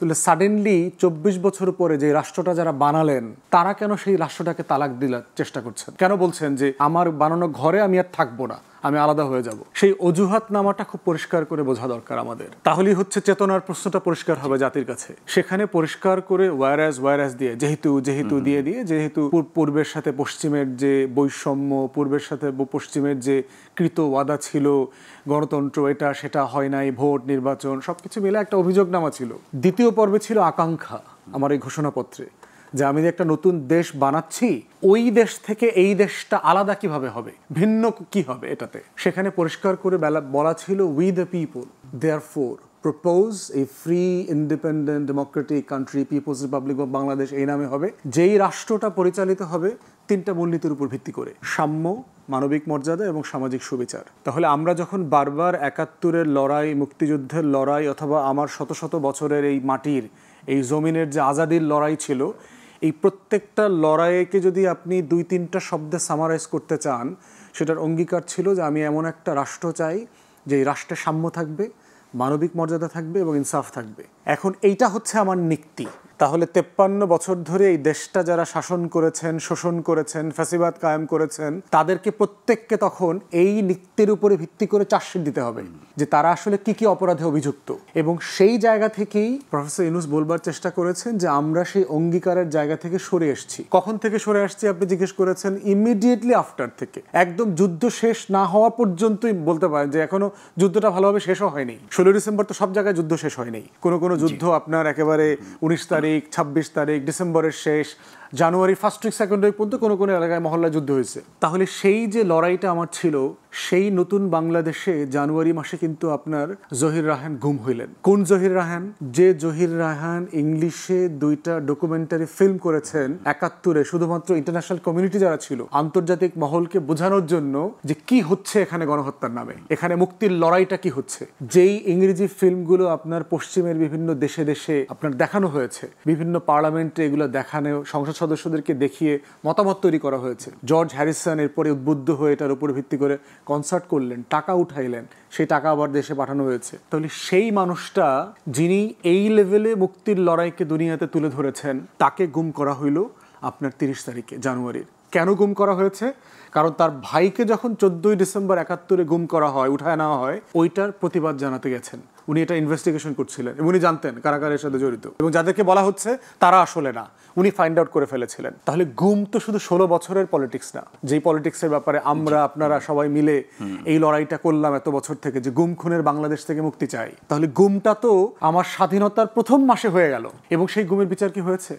তাহলে সাডেনলি ২৪ বছর পরে যে রাষ্ট্রটা যারা বানালেন তারা কেন সেই রাষ্ট্রটাকে তালাক দিলার চেষ্টা করছেন? কেন বলছেন যে আমার বানানো ঘরে আমি আর থাকবো না, আমি আলাদা হয়ে যাব? সেই অজুহাত নামাটা খুব পরিষ্কার করে বোঝা দরকার আমাদের। তাহলেই হচ্ছে চেতনার প্রশ্নটা পরিষ্কার হবে জাতির কাছে। সেখানে পরিষ্কার করে ওয়ারাস দিয়ে যেহেতু দিয়ে যেহেতু পূর্বের সাথে পশ্চিমের যে বৈষম্য, পূর্বের সাথে পশ্চিমের যে কৃত ওয়াদা ছিল, গণতন্ত্র এটা সেটা হয় নাই, ভোট নির্বাচন সবকিছু মিলে একটা অভিযোগনামা ছিল। দ্বিতীয় পর্বে ছিল আকাঙ্ক্ষা আমার এই ঘোষণাপত্রে, যে আমি যে একটা নতুন দেশ বানাচ্ছি, ওই দেশ থেকে এই দেশটা আলাদা কিভাবে হবে, ভিন্ন কি হবে এটাতে। সেখানে পরিষ্কার করে বলা ছিল we the people therefore propose a free independent democratic country People's Republic of Bangladesh এই নামে হবে, যেই রাষ্ট্রটা পরিচালিত হবে তিনটা মূলনীতির উপর ভিত্তি করে: সাম্য, মানবিক মর্যাদা এবং সামাজিক সুবিচার। তাহলে আমরা যখন বারবার ৭১-এর লড়াই, মুক্তিযুদ্ধের লড়াই, অথবা আমার শত শত বছরের এই মাটির এই জমিনের যে আজাদির লড়াই ছিল, এই প্রত্যেকটা লড়াইকে যদি আপনি ২-৩টা শব্দে সামারাইজ করতে চান, সেটার অঙ্গীকার ছিল যে আমি এমন একটা রাষ্ট্র চাই যে এই রাষ্ট্রে সাম্য থাকবে, মানবিক মর্যাদা থাকবে এবং ইনসাফ থাকবে। এখন এইটা হচ্ছে আমার নিক্তি। তাহলে ৫৩ বছর ধরে এই দেশটা যারা শাসন করেছেন, শোষণ করেছেন, ফ্যাসিবাদ কায়েম করেছেন, তাদেরকে প্রত্যেককে তখন এই নিক্তির উপরে ভিত্তি করে চার্জশিট দিতে হবে যে তারা আসলে কি কি অপরাধে অভিযুক্ত। এবং সেই জায়গা থেকেই প্রফেসর ইউনূস বলবার চেষ্টা করেছেন যে আমরা সেই অঙ্গীকারের জায়গা থেকে সরে এসেছি। কখন থেকে সরে আসছি আপনি জিজ্ঞেস করেছেন? ইমিডিয়েটলি আফটার থেকে, একদম যুদ্ধ শেষ না হওয়া পর্যন্তই বলতে পারেন যে এখনো যুদ্ধটা ভালোভাবে শেষও হয়নি। ১৬ ডিসেম্বর তো সব জায়গায় যুদ্ধ শেষ হয়নি। কোনো যুদ্ধ আপনার একেবারে ১৯ তারিখ, ২৬ তারিখ, ডিসেম্বরের শেষ, January first week second week পর্যন্ত কোনো এলাকায় মহল্লায় যুদ্ধ হয়েছে। তাহলে সেই যে লড়াইটা আমার ছিল, সেই নতুন বাংলাদেশে জানুয়ারি মাসে কিন্তু আপনার জহির রায়হান গুম হইলেন। কোন জহির রায়হান? যে জহির রায়হান ইংলিশে ২টা ডকুমেন্টারি ফিল্ম করেছেন ৭১-এ, শুধুমাত্র ইন্টারন্যাশনাল কমিউনিটি যারা ছিল, আন্তর্জাতিক মহলকে বোঝানোর জন্য যে কি হচ্ছে এখানে গণহত্যার নামে, এখানে মুক্তির লড়াইটা কি হচ্ছে। যেই ইংরেজি ফিল্মগুলো আপনার পশ্চিমের বিভিন্ন দেশে দেশে আপনার দেখানো হয়েছে, বিভিন্ন পার্লামেন্টে এগুলো দেখানো, সংসদ সদস্যদেরকে দেখিয়ে মতামত তৈরি করা হয়েছে। জর্জ হ্যারিসন এরপরে উদ্বুদ্ধ হয়ে এটার উপর ভিত্তি করে কনসার্ট করলেন, টাকা উঠাইলেন, সেই টাকা আবার দেশে পাঠানো হয়েছে। তাহলে সেই মানুষটা যিনি এই লেভেলে মুক্তির লড়াইকে দুনিয়াতে তুলে ধরেছেন, তাকে গুম করা হইল আপনার ৩০ তারিখে জানুয়ারির। কেন গুম করা হয়েছে? কারণ তার ভাইকে যখন ১৪ই ডিসেম্বর ৭১-এ গুম করা হয়, উঠায় নেওয়া হয়, ওইটার প্রতিবাদ জানাতে গেছেন। উনি এটা ইনভেস্টিগেশন করছিলেন এবং উনি জানতেন কারাগারের সাথে জড়িত, এবং যাদেরকে বলা হচ্ছে তারা আসলে না, উনি ফাইন্ড আউট করে ফেলেছিলেন। তাহলে গুম তো শুধু ১৬ বছরের পলিটিক্স না, যেই পলিটিক্সের ব্যাপারে আমরা আপনারা সবাই মিলে এই লড়াইটা করলাম এত বছর থেকে, যে গুম খুনের বাংলাদেশ থেকে মুক্তি চাই। তাহলে গুমটা তো আমার স্বাধীনতার প্রথম মাসে হয়ে গেল, এবং সেই গুমের বিচার কি হয়েছে?